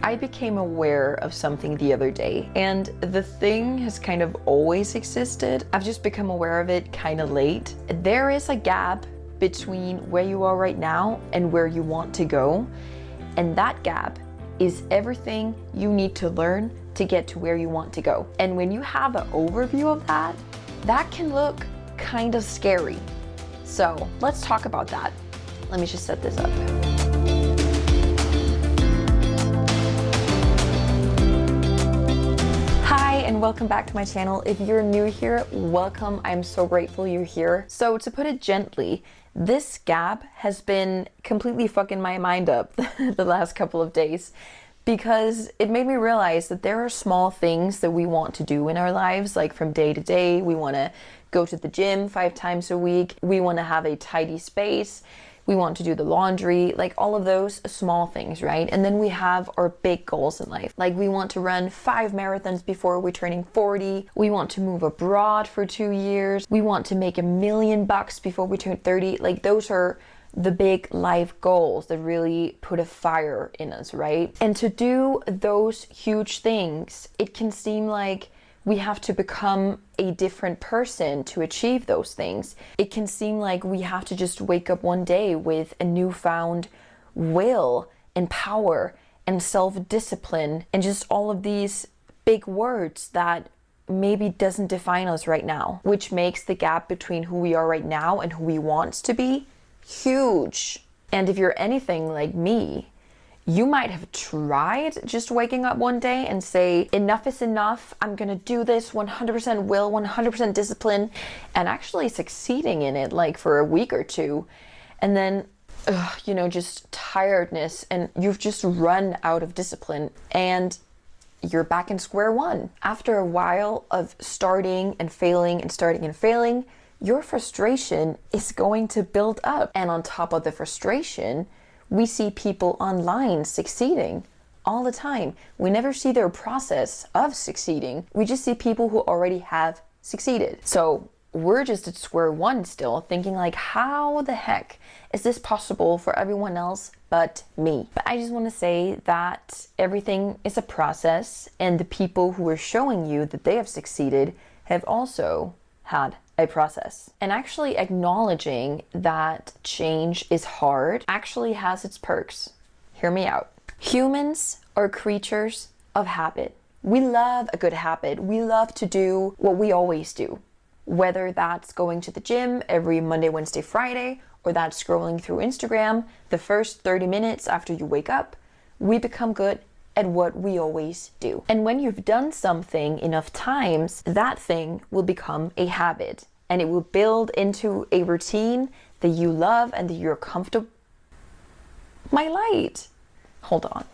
I became aware of something the other day, and the thing has kind of always existed. I've just become aware of it kind of late. There is a gap between where you are right now and where you want to go, and that gap is everything you need to learn to get to where you want to go. And when you have an overview of that, that can look kind of scary. So let's talk about that. Let me just set this up. Hi, and welcome back to my channel. If you're new here, welcome. I'm so grateful you're here. So to put it gently, this gap has been completely fucking my mind up the last couple of days, because it made me realize that there are small things that we want to do in our lives, like from day to day. We want to go to the gym 5 times a week. We want to have a tidy space. We want to do the laundry, like all of those small things, right? And then we have our big goals in life. Like we want to run 5 marathons before we're turning 40. We want to move abroad for 2 years. We want to make $1 million before we turn 30. Like those are the big life goals that really put a fire in us, right? And to do those huge things, it can seem like we have to become a different person to achieve those things. It can seem like we have to just wake up one day with a newfound will and power and self-discipline and just all of these big words that maybe doesn't define us right now, which makes the gap between who we are right now and who we want to be huge. And if you're anything like me, you might have tried just waking up one day and say, enough is enough, I'm gonna do this 100% will, 100% discipline, and actually succeeding in it like for a week or two. And then, just tiredness, and you've just run out of discipline and you're back in square one. After a while of starting and failing and starting and failing, your frustration is going to build up. And on top of the frustration, we see people online succeeding all the time. We never see their process of succeeding. We just see people who already have succeeded. So we're just at square one still, thinking like, how the heck is this possible for everyone else but me? But I just want to say that everything is a process, and the people who are showing you that they have succeeded have also had a process. And actually acknowledging that change is hard actually has its perks. Hear me out. Humans are creatures of habit. We love a good habit. We love to do what we always do. Whether that's going to the gym every Monday, Wednesday, Friday, or that's scrolling through Instagram the first 30 minutes after you wake up, we become good at what we always do. And when you've done something enough times, that thing will become a habit, and it will build into a routine that you love and that you're comfortable. My light. Hold on.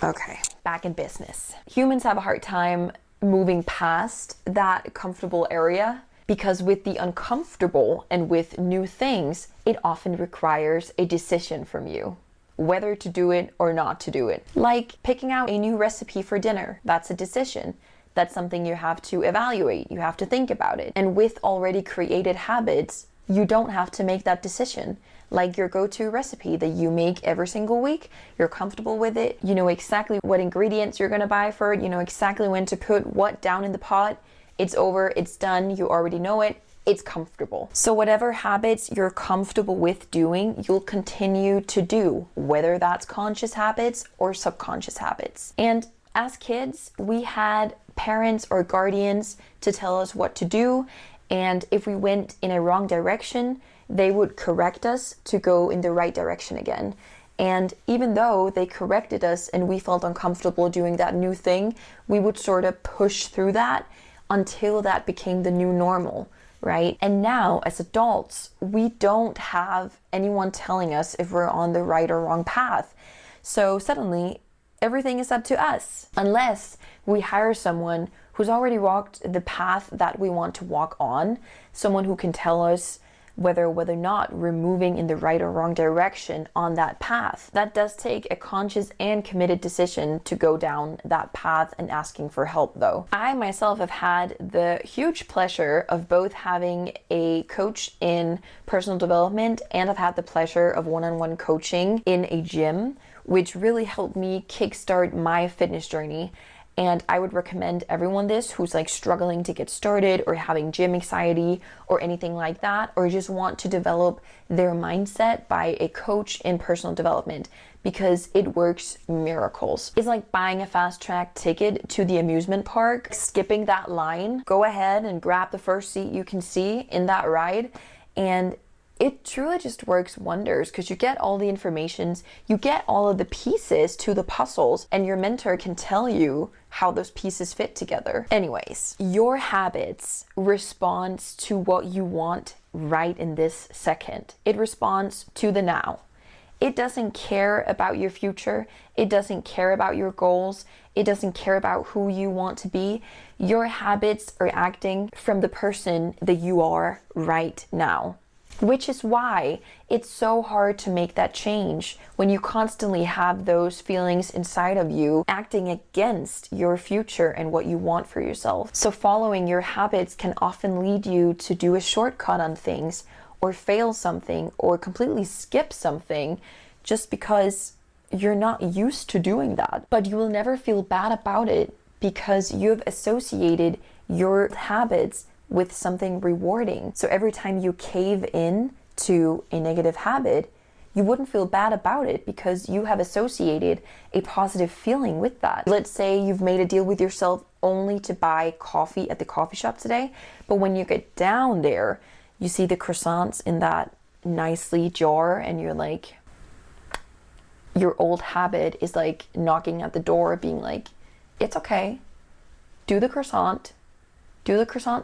Okay, back in business. Humans have a hard time moving past that comfortable area, because with the uncomfortable and with new things, it often requires a decision from you, whether to do it or not to do it. Like picking out a new recipe for dinner, that's a decision. That's something you have to evaluate, you have to think about it. And with already created habits, you don't have to make that decision. Like your go-to recipe that you make every single week, you're comfortable with it, you know exactly what ingredients you're gonna buy for it, you know exactly when to put what down in the pot. It's over, it's done, you already know it. It's comfortable. So whatever habits you're comfortable with doing, you'll continue to do, whether that's conscious habits or subconscious habits. And as kids, we had parents or guardians to tell us what to do, and if we went in a wrong direction, they would correct us to go in the right direction again. And even though they corrected us and we felt uncomfortable doing that new thing, we would sort of push through that until that became the new normal. Right? And now as adults, we don't have anyone telling us if we're on the right or wrong path. So suddenly everything is up to us, unless we hire someone who's already walked the path that we want to walk on, someone who can tell us whether or not we're moving in the right or wrong direction on that path. That does take a conscious and committed decision to go down that path and asking for help though. I myself have had the huge pleasure of both having a coach in personal development, and I've had the pleasure of one-on-one coaching in a gym which really helped me kickstart my fitness journey. And I would recommend everyone this who's like struggling to get started or having gym anxiety or anything like that, or just want to develop their mindset by a coach in personal development, because it works miracles. It's like buying a fast track ticket to the amusement park, skipping that line, go ahead and grab the first seat you can see in that ride, and it truly just works wonders because you get all the informations, you get all of the pieces to the puzzles, and your mentor can tell you how those pieces fit together. Anyways, your habits responds to what you want right in this second. It responds to the now. It doesn't care about your future. It doesn't care about your goals. It doesn't care about who you want to be. Your habits are acting from the person that you are right now. Which is why it's so hard to make that change when you constantly have those feelings inside of you acting against your future and what you want for yourself. So following your habits can often lead you to do a shortcut on things, or fail something, or completely skip something just because you're not used to doing that. But you will never feel bad about it because you've associated your habits with something rewarding. So every time you cave in to a negative habit, you wouldn't feel bad about it because you have associated a positive feeling with that. Let's say you've made a deal with yourself only to buy coffee at the coffee shop today, but when you get down there, you see the croissants in that nicely jar and you're like, your old habit is like knocking at the door being like, it's okay, do the croissant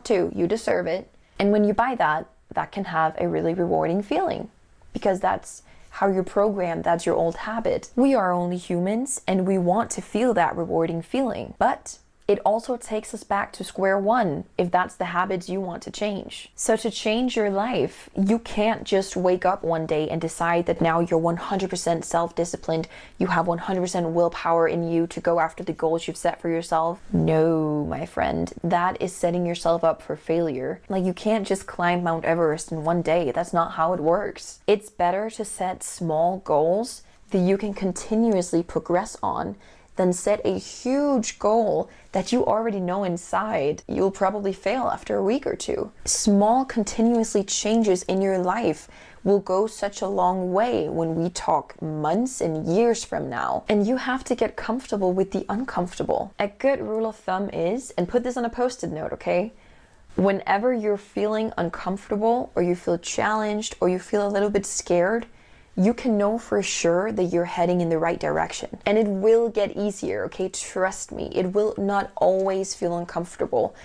too, you deserve it. And when you buy that, that can have a really rewarding feeling because that's how you're programmed, that's your old habit. We are only humans and we want to feel that rewarding feeling, but it also takes us back to square one if that's the habits you want to change. So to change your life, you can't just wake up one day and decide that now you're 100% self-disciplined, you have 100% willpower in you to go after the goals you've set for yourself. No, my friend, that is setting yourself up for failure. Like, you can't just climb Mount Everest in one day. That's not how it works. It's better to set small goals that you can continuously progress on then set a huge goal that you already know inside you'll probably fail after a week or two. Small continuously changes in your life will go such a long way when we talk months and years from now. And you have to get comfortable with the uncomfortable. A good rule of thumb is, and put this on a post-it note, okay? Whenever you're feeling uncomfortable or you feel challenged or you feel a little bit scared, you can know for sure that you're heading in the right direction. And it will get easier, okay? Trust me, it will not always feel uncomfortable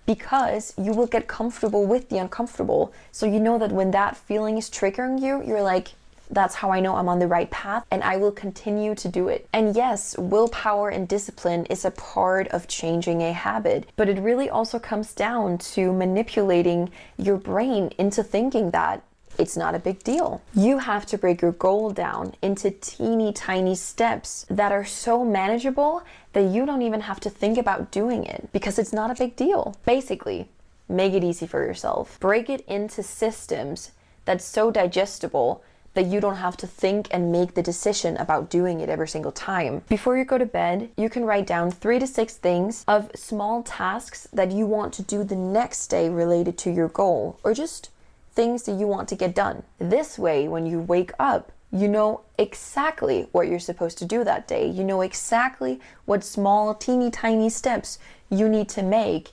because you will get comfortable with the uncomfortable. So you know that when that feeling is triggering you, you're like, that's how I know I'm on the right path and I will continue to do it. And yes, willpower and discipline is a part of changing a habit, but it really also comes down to manipulating your brain into thinking that it's not a big deal. You have to break your goal down into teeny tiny steps that are so manageable that you don't even have to think about doing it because it's not a big deal. Basically, make it easy for yourself. Break it into systems that's so digestible that you don't have to think and make the decision about doing it every single time. Before you go to bed, you can write down 3 to 6 things of small tasks that you want to do the next day related to your goal, or just things that you want to get done. This way, when you wake up, you know exactly what you're supposed to do that day. You know exactly what small, teeny tiny steps you need to make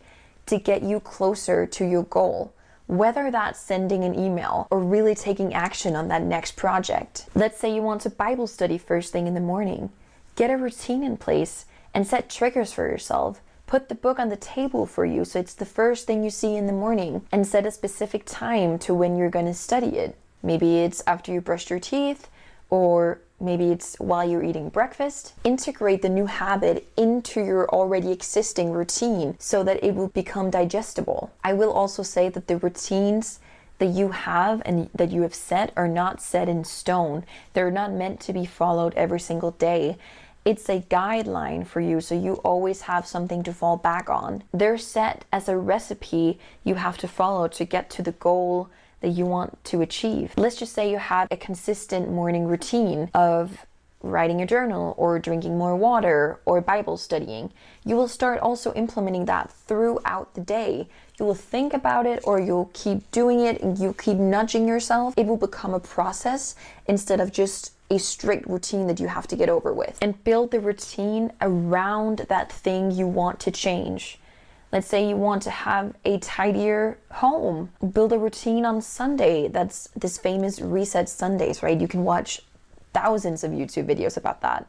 to get you closer to your goal. Whether that's sending an email or really taking action on that next project. Let's say you want to Bible study first thing in the morning. Get a routine in place and set triggers for yourself. Put the book on the table for you so it's the first thing you see in the morning, and set a specific time to when you're going to study it. Maybe it's after you brushed your teeth, or maybe it's while you're eating breakfast. Integrate the new habit into your already existing routine so that it will become digestible. I will also say that the routines that you have and that you have set are not set in stone. They're not meant to be followed every single day. It's a guideline for you, so you always have something to fall back on. They're set as a recipe you have to follow to get to the goal that you want to achieve. Let's just say you have a consistent morning routine of writing a journal or drinking more water or Bible studying. You will start also implementing that throughout the day. You will think about it, or you'll keep doing it and you keep nudging yourself. It will become a process instead of just a strict routine that you have to get over with. And build the routine around that thing you want to change. Let's say you want to have a tidier home. Build a routine on Sunday. That's this famous Reset Sundays, right? You can watch thousands of YouTube videos about that.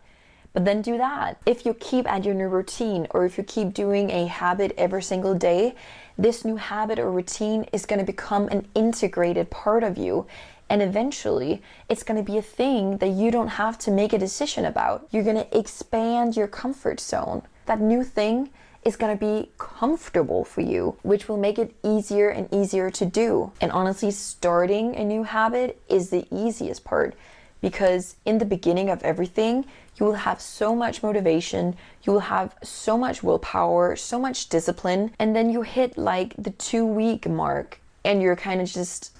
But then do that. If you keep at your new routine, or if you keep doing a habit every single day, this new habit or routine is going to become an integrated part of you. And eventually, it's going to be a thing that you don't have to make a decision about. You're going to expand your comfort zone. That new thing is going to be comfortable for you, which will make it easier and easier to do. And honestly, starting a new habit is the easiest part, because in the beginning of everything, you will have so much motivation, you will have so much willpower, so much discipline, and then you hit like the 2-week mark and you're kind of just,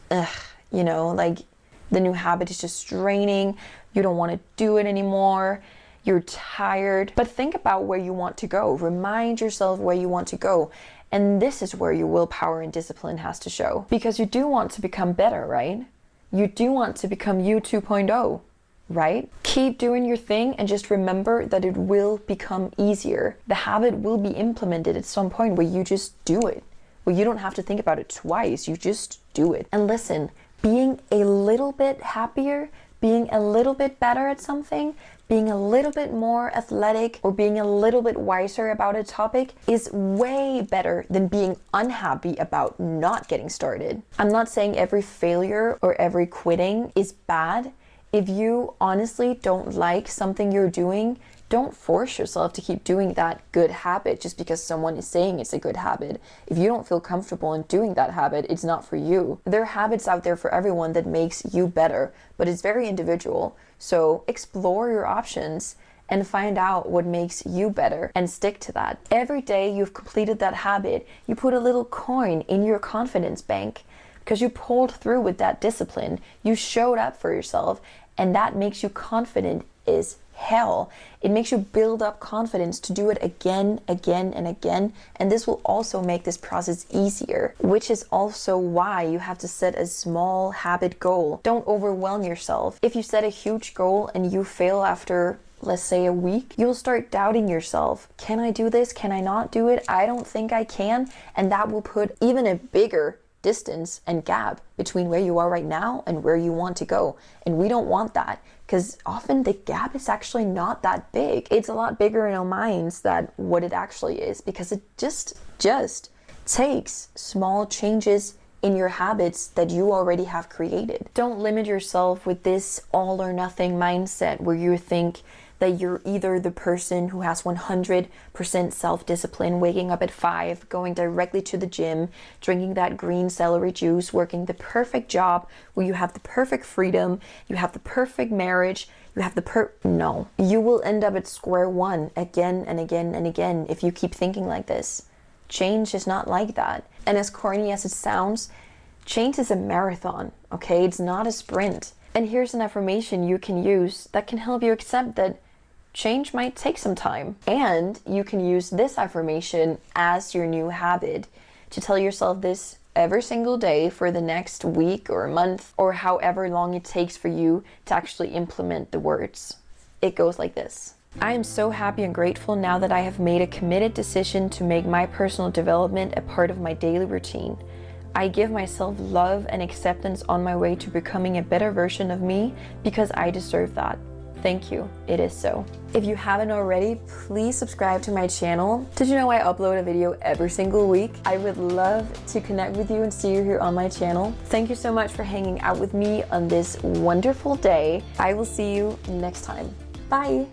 like the new habit is just draining, you don't want to do it anymore, you're tired. But think about where you want to go. Remind yourself where you want to go. And this is where your willpower and discipline has to show. Because you do want to become better, right? You do want to become you 2.0, right? Keep doing your thing and just remember that it will become easier. The habit will be implemented at some point where you just do it. Where you don't have to think about it twice, you just do it. And listen, being a little bit happier, being a little bit better at something, being a little bit more athletic, or being a little bit wiser about a topic is way better than being unhappy about not getting started. I'm not saying every failure or every quitting is bad. If you honestly don't like something you're doing, don't force yourself to keep doing that good habit just because someone is saying it's a good habit. If you don't feel comfortable in doing that habit, it's not for you. There are habits out there for everyone that makes you better, but it's very individual. So explore your options and find out what makes you better and stick to that. Every day you've completed that habit, you put a little coin in your confidence bank because you pulled through with that discipline. You showed up for yourself, and that makes you confident as hell. It makes you build up confidence to do it again, and again. And this will also make this process easier, which is also why you have to set a small habit goal. Don't overwhelm yourself. If you set a huge goal and you fail after, let's say, a week, you'll start doubting yourself. Can I do this? Can I not do it? I don't think I can. And that will put even a bigger distance and gap between where you are right now and where you want to go. And we don't want that, because often the gap is actually not that big. It's a lot bigger in our minds than what it actually is, because it just takes small changes in your habits that you already have created. Don't limit yourself with this all or nothing mindset where you think that you're either the person who has 100% self-discipline, waking up at 5, going directly to the gym, drinking that green celery juice, working the perfect job where you have the perfect freedom, you have the perfect marriage, you have No. You will end up at square one again and again and again if you keep thinking like this. Change is not like that. And as corny as it sounds, change is a marathon, okay? It's not a sprint. And here's an affirmation you can use that can help you accept that change might take some time. And you can use this affirmation as your new habit to tell yourself this every single day for the next week or month, or however long it takes for you to actually implement the words. It goes like this. I am so happy and grateful now that I have made a committed decision to make my personal development a part of my daily routine. I give myself love and acceptance on my way to becoming a better version of me because I deserve that. Thank you. It is so. If you haven't already, please subscribe to my channel. Did you know I upload a video every single week? I would love to connect with you and see you here on my channel. Thank you so much for hanging out with me on this wonderful day. I will see you next time. Bye.